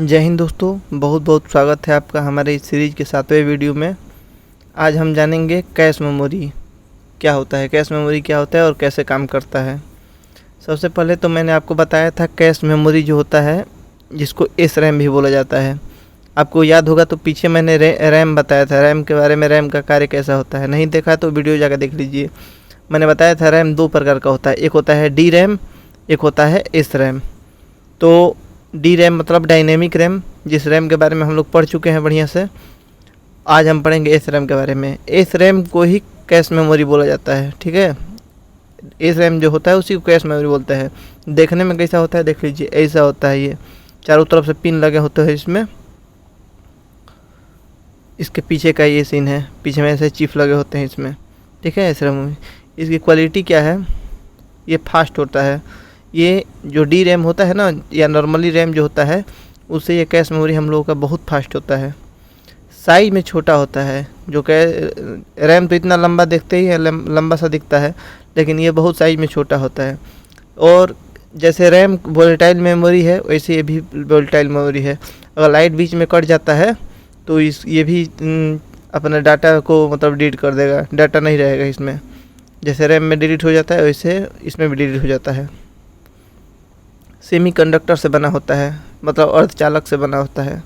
जय हिंद दोस्तों, बहुत बहुत स्वागत है आपका हमारे इस सीरीज़ के 7वें वीडियो में। आज हम जानेंगे कैश मेमोरी क्या होता है, कैश मेमोरी क्या होता है और कैसे काम करता है। सबसे पहले तो मैंने आपको बताया था कैश मेमोरी जो होता है जिसको एस रैम भी बोला जाता है। आपको याद होगा तो पीछे मैंने रैम बताया था, रैम के बारे में, रैम का कार्य कैसा होता है। नहीं देखा तो वीडियो जाकर देख लीजिए। मैंने बताया था रैम दो प्रकार का होता है, एक होता है डी रैम, एक होता है एस रैम। तो डी रैम मतलब डायनेमिक रैम, जिस रैम के बारे में हम लोग पढ़ चुके हैं बढ़िया से। आज हम पढ़ेंगे एस रैम के बारे में। एस रैम को ही कैश मेमोरी बोला जाता है, ठीक है। एस रैम जो होता है उसी को कैश मेमोरी बोलते हैं। देखने में कैसा होता है देख लीजिए, ऐसा होता है। ये चारों तरफ से पिन लगे होते हैं इसमें। इसके पीछे का ये सीन है, पीछे में ऐसे चिप लगे होते हैं इसमें, ठीक है। एस रैम में इसकी क्वालिटी क्या है, ये फास्ट होता है। ये जो डी रैम होता है ना, या नॉर्मली रैम जो होता है, उससे ये कैश मेमोरी हम लोगों का बहुत फास्ट होता है। साइज में छोटा होता है। जो रैम तो इतना लंबा देखते ही है, लंबा सा दिखता है, लेकिन ये बहुत साइज में छोटा होता है। और जैसे रैम वोलेटाइल मेमोरी है, वैसे ये भी वोलेटाइल मेमोरी है। अगर लाइट बीच में कट जाता है तो ये भी अपने डाटा को मतलब डिलीट कर देगा, डाटा नहीं रहेगा इसमें। जैसे रैम में डिलीट हो जाता है वैसे इसमें भी डिलीट हो जाता है। सेमीकंडक्टर से बना होता है, मतलब अर्धचालक से बना होता है।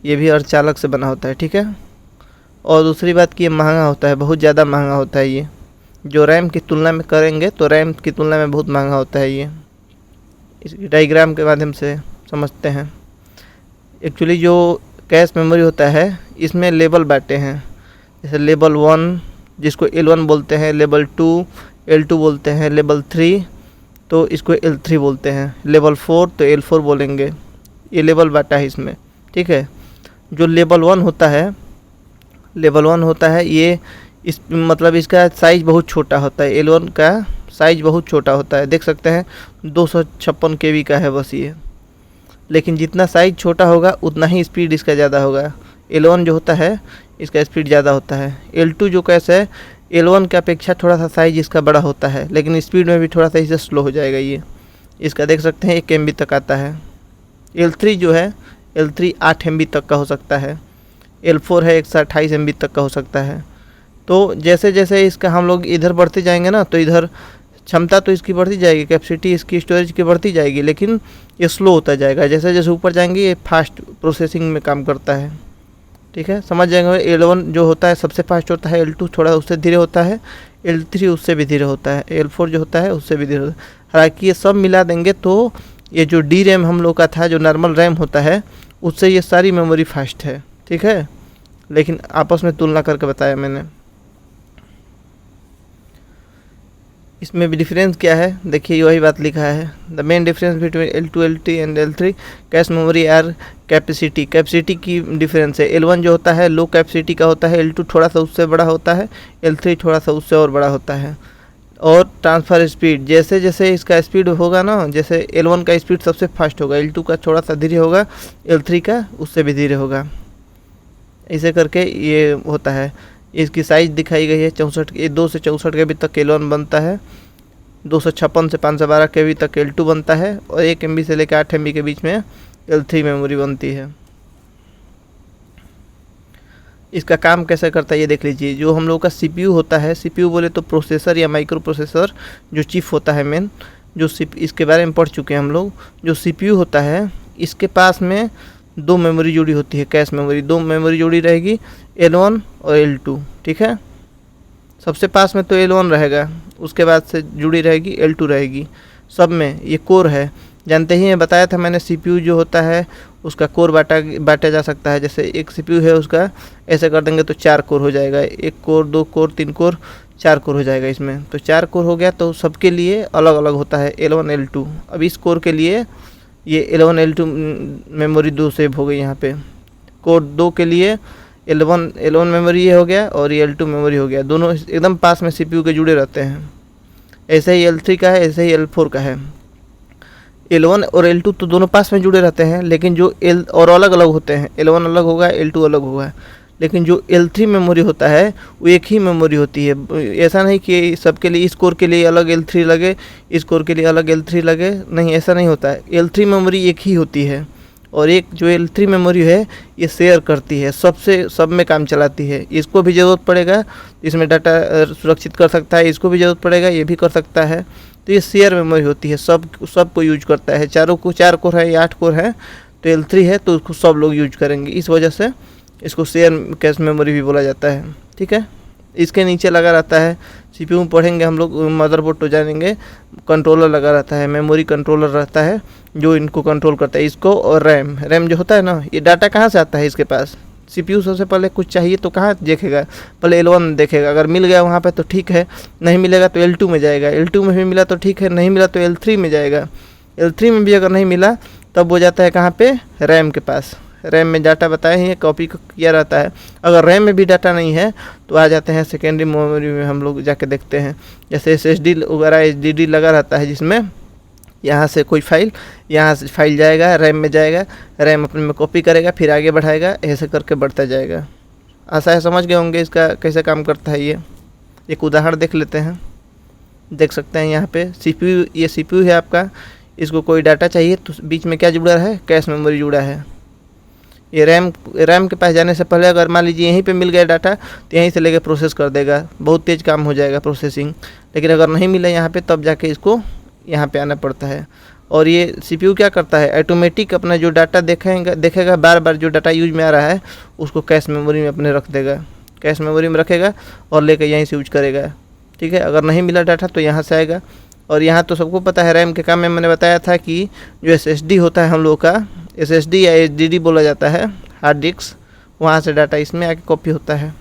ये भी अर्धचालक से बना होता है, ठीक है। और दूसरी बात कि ये महंगा होता है, बहुत ज़्यादा महंगा होता है। ये जो रैम की तुलना में करेंगे तो रैम की तुलना में बहुत महंगा होता है। ये इसकी डायग्राम के माध्यम से समझते हैं। एक्चुअली जो कैश मेमोरी होता है इसमें लेवल बांटे हैं। जैसे लेवल 1 जिसको L1 बोलते हैं, लेवल 2 L2 बोलते हैं, लेवल 3 तो इसको L3 बोलते हैं, लेवल 4 तो L4 बोलेंगे। ये लेवल बांटा है इसमें, ठीक है। जो लेवल 1 होता है, लेवल 1 होता है ये इस मतलब इसका साइज़ बहुत छोटा होता है। L1 का साइज़ बहुत छोटा होता है, देख सकते हैं 256 KB का है बस ये। लेकिन जितना साइज़ छोटा होगा उतना ही स्पीड इसका ज़्यादा होगा। L1 जो होता है इसका स्पीड ज़्यादा होता है। L2 जो कैसे है L1 के अपेक्षा थोड़ा सा साइज़ इसका बड़ा होता है, लेकिन स्पीड में भी थोड़ा सा इससे स्लो हो जाएगा। ये इसका देख सकते हैं 1 MB तक आता है। L3 जो है, L3 8 MB तक का हो सकता है। L4 है 128 MB तक का हो सकता है। तो जैसे जैसे इसका हम लोग इधर बढ़ते जाएंगे ना, तो इधर क्षमता तो इसकी बढ़ती जाएगी, कैपेसिटी इसकी स्टोरेज की बढ़ती जाएगी, लेकिन ये स्लो होता जाएगा। जैसे जैसे ऊपर जाएंगे ये फास्ट प्रोसेसिंग में काम करता है, ठीक है। समझ जाएंगे। L1 जो होता है सबसे फास्ट होता है, L2 थोड़ा उससे धीरे होता है, L3 उससे भी धीरे होता है, L4 जो होता है उससे भी धीरे होता है। हालांकि ये सब मिला देंगे तो ये जो डी रैम हम लोग का था, जो नॉर्मल रैम होता है, उससे ये सारी मेमोरी फास्ट है, ठीक है। लेकिन आपस में तुलना करके बताया मैंने। इसमें भी डिफरेंस क्या है देखिए, वही बात लिखा है। The main difference between L2, L3 and L3 cache memory are capacity. Capacity की डिफरेंस है। L1 जो होता है लो कैपेसिटी का होता है, L2 थोड़ा सा उससे बड़ा होता है, L3 थोड़ा सा उससे और बड़ा होता है। और ट्रांसफ़र स्पीड, जैसे जैसे इसका स्पीड होगा ना, जैसे L1 का स्पीड सबसे फास्ट होगा, L2 का थोड़ा सा धीरे होगा, L3 का उससे भी धीरे होगा। ऐसे करके ये होता है। इसकी साइज़ दिखाई गई है 64, 2 से 64 KB तक L1 बनता है, 256 से 512 KB तक L2 बनता है, और 1 MB से लेकर 8 MB के बीच में L3 मेमोरी बनती है। इसका काम कैसे करता है ये देख लीजिए। जो हम लोग का CPU होता है, CPU बोले तो प्रोसेसर या माइक्रो प्रोसेसर, जो चिप होता है मेन, जो इसके बारे में पढ़ चुके हैं हम लोग। जो CPU होता है इसके पास में 2 मेमोरी जुड़ी होती है, कैश मेमोरी। 2 मेमोरी जुड़ी रहेगी, L1 और L2, ठीक है। सबसे पास में तो L1 रहेगा, उसके बाद से जुड़ी रहेगी L2 रहेगी। सब में ये कोर है, जानते ही हैं, बताया था मैंने। CPU जो होता है उसका कोर बांटा जा सकता है। जैसे एक CPU है उसका ऐसे कर देंगे तो 4 कोर हो जाएगा, 1 कोर, 2 कोर, 3 कोर, 4 कोर हो जाएगा इसमें। तो 4 कोर हो गया, तो सबके लिए अलग अलग होता है L1, L2। अब इस कोर के लिए ये L1, L2 मेमोरी 2 सेव हो गई यहाँ पे। कोर 2 के लिए L1 मेमोरी ये हो गया, और ये L2 मेमोरी हो गया। दोनों एकदम पास में CPU के जुड़े रहते हैं। ऐसे ही L3 का है, ऐसे ही L4 का है। L1 और L2 तो दोनों पास में जुड़े रहते हैं, लेकिन जो और अलग अलग होते हैं। L1 अलग होगा, L2 अलग होगा। लेकिन जो L3 मेमोरी होता है वो एक ही मेमोरी होती है। ऐसा नहीं कि सबके लिए, इस कोर के लिए अलग L3 लगे, इस कोर के लिए अलग L3 लगे, नहीं, ऐसा नहीं होता है। L3 मेमोरी एक ही होती है, और एक जो L3 मेमोरी है ये शेयर करती है, सब में काम चलाती है। इसको भी ज़रूरत पड़ेगा, इसमें डाटा सुरक्षित कर सकता है, इसको भी ज़रूरत पड़ेगा, ये भी कर सकता है। तो ये शेयर मेमोरी होती है, सब को यूज करता है। 4 कोर है या 8 कोर है तो L3 है तो उसको सब लोग यूज करेंगे, इस वजह से इसको शेयर कैश मेमोरी भी बोला जाता है। ठीक है, इसके नीचे लगा रहता है, CPU में पढ़ेंगे हम लोग, मदरबोर्ड तो जानेंगे, कंट्रोलर लगा रहता है, मेमोरी कंट्रोलर रहता है जो इनको कंट्रोल करता है, इसको। और रैम जो होता है ना, ये डाटा कहाँ से आता है इसके पास। CPU सबसे पहले कुछ चाहिए तो कहाँ देखेगा, पहले L1 देखेगा, अगर मिल गया वहाँ पे तो ठीक है, नहीं मिलेगा तो L2 में जाएगा, L2 में भी मिला तो ठीक है, नहीं मिला तो L3 में जाएगा, L3 में भी अगर नहीं मिला तब वो जाता है कहाँ पे, रैम के पास। रैम में डाटा बताए ही कॉपी किया रहता है। अगर रैम में भी डाटा नहीं है तो आ जाते हैं सेकेंडरी मेमोरी में, हम लोग जाके देखते हैं, जैसे SSD वगैरह HDD लगा रहता है, जिसमें यहाँ से कोई फाइल, यहाँ से फाइल जाएगा रैम में जाएगा, रैम अपने में कॉपी करेगा, फिर आगे बढ़ाएगा, ऐसे करके बढ़ता जाएगा। आशा है समझ गए होंगे इसका कैसे काम करता है। ये एक उदाहरण देख लेते हैं, देख सकते हैं यहाँ पे CPU, ये CPU है आपका, इसको कोई डाटा चाहिए तो बीच में क्या जुड़ा है, कैश मेमोरी जुड़ा है। ये रैम के पास जाने से पहले अगर मान लीजिए यहीं पे मिल गया डाटा तो यहीं से लेके प्रोसेस कर देगा, बहुत तेज़ काम हो जाएगा प्रोसेसिंग। लेकिन अगर नहीं मिला यहाँ पे तब जाके इसको यहाँ पे आना पड़ता है। और ये CPU क्या करता है, ऑटोमेटिक अपना जो डाटा देखेगा बार बार, जो डाटा यूज में आ रहा है उसको कैश मेमोरी में अपने रख देगा, कैश मेमोरी में रखेगा और लेकर यहीं से यूज करेगा। ठीक है, अगर नहीं मिला डाटा तो यहाँ से आएगा। और यहाँ तो सबको पता है रैम के काम में मैंने बताया था कि जो SSD होता है हम लोग का, SSD या HDD बोला जाता है, हार्ड डिस्क, वहाँ से डाटा इसमें आके कॉपी होता है।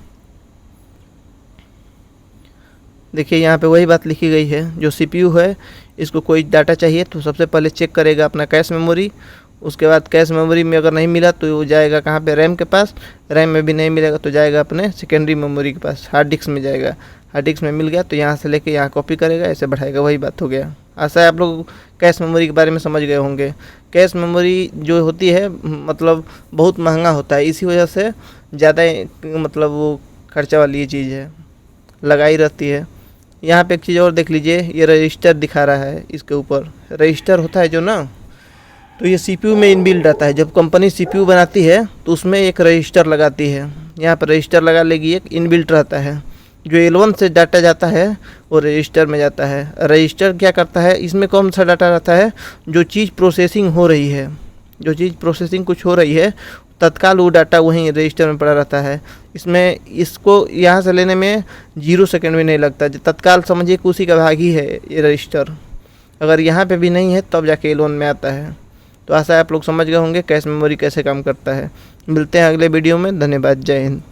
देखिए यहाँ पे वही बात लिखी गई है, जो CPU है इसको कोई डाटा चाहिए तो सबसे पहले चेक करेगा अपना कैश मेमोरी, उसके बाद कैश मेमोरी में अगर नहीं मिला तो वो जाएगा कहाँ पे, रैम के पास, रैम में भी नहीं मिलेगा तो जाएगा अपने सेकेंडरी मेमोरी के पास, हार्ड डिस्क में जाएगा, हार्ड डिस्क में मिल गया तो यहाँ से लेके यहाँ कॉपी करेगा, ऐसे बढ़ाएगा, वही बात हो गया। आशा है आप लोग कैश मेमोरी के बारे में समझ गए होंगे। कैश मेमोरी जो होती है मतलब बहुत महंगा होता है, इसी वजह से ज़्यादा मतलब वो खर्चा वाली ये चीज़ है, लगाई रहती है। यहाँ पे एक चीज़ और देख लीजिए, ये रजिस्टर दिखा रहा है, इसके ऊपर रजिस्टर होता है जो ना, तो ये CPU में इनबिल्ट आता है। जब कंपनी CPU बनाती है तो उसमें एक रजिस्टर लगाती है, यहाँ पर रजिस्टर लगा लेगी, एक इनबिल्ट रहता है। जो L1 से डाटा जाता है वो रजिस्टर में जाता है। रजिस्टर क्या करता है, इसमें कौन सा डाटा रहता है, जो चीज़ प्रोसेसिंग हो रही है, जो चीज़ प्रोसेसिंग कुछ हो रही है तत्काल वो डाटा वहीं रजिस्टर में पड़ा रहता है। इसमें इसको यहाँ से लेने में 0 सेकंड भी नहीं लगता, तत्काल समझिए कि उसी का भाग ही है ये रजिस्टर। अगर यहाँ पे भी नहीं है तब जाके L1 में आता है। तो आशा है आप लोग समझ गए होंगे कैश मेमोरी कैसे काम करता है। मिलते हैं अगले वीडियो में, धन्यवाद, जय हिंद।